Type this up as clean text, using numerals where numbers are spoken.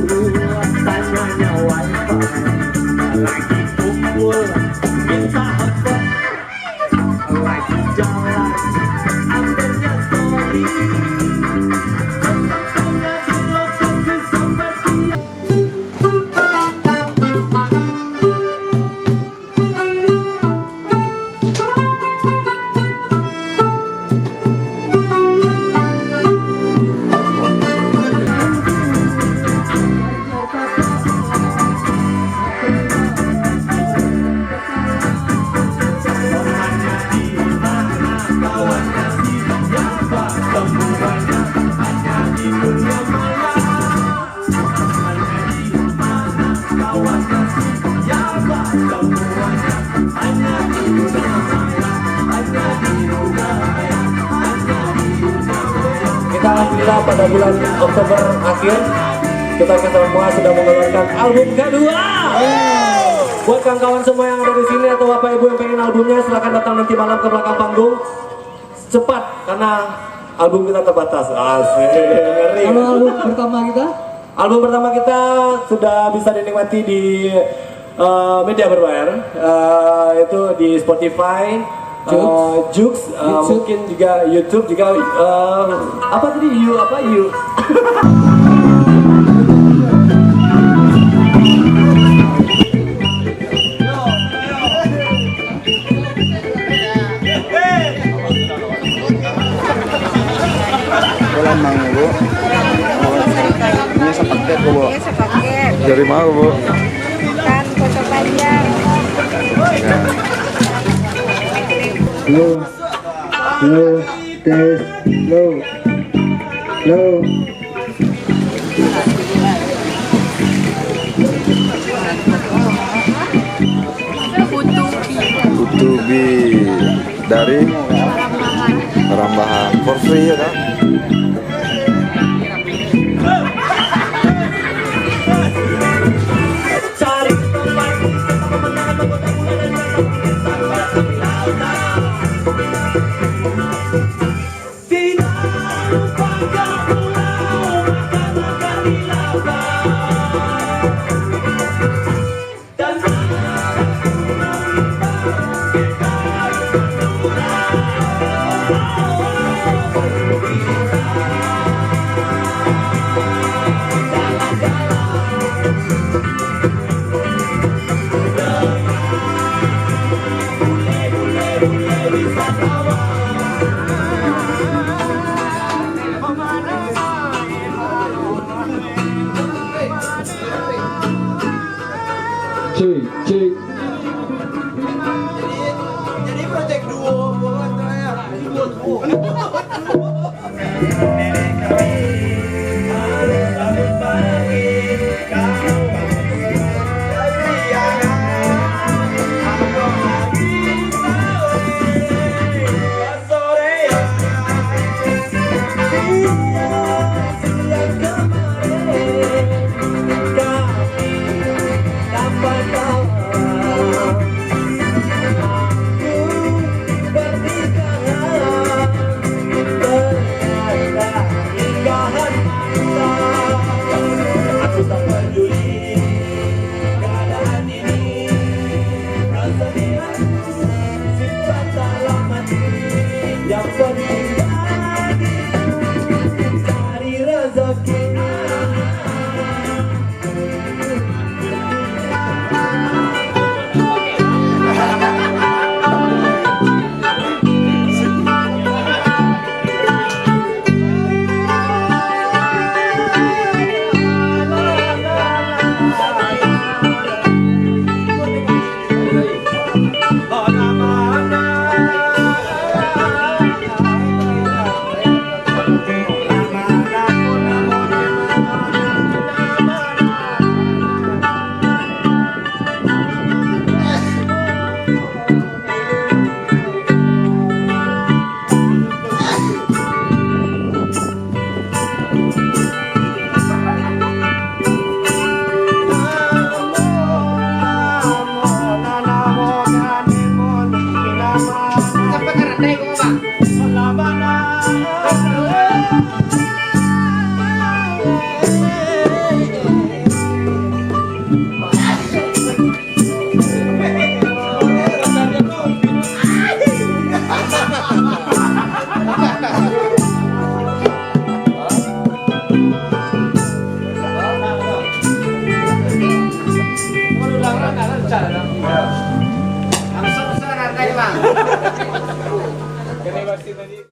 tanyanya wifi lagi kumpul minta hotspot lagi jalan ambilnya story fotonya di lokasi seperti kita alhamdulillah pada bulan Oktober akhir kita semua sudah mengeluarkan album kedua. Buat kawan-kawan semua yang ada di sini atau bapak ibu yang pengen albumnya silahkan datang nanti malam ke belakang panggung. Cepat karena album kita terbatas. Asik, ngeri. Kalau album pertama kita? Album pertama kita sudah bisa dinikmati di media berbayar, itu di Spotify, Joox, mungkin juga YouTube juga. Apa tadi You? Lamang Bu. Ini sepaket Bu. Iya sepaket. Dari mana Bu? Kan Kota Panjang. Low, tes, low. Kutubi dari Rambahan for free ya kan? Cik. Jadi project duo buat saya. jadi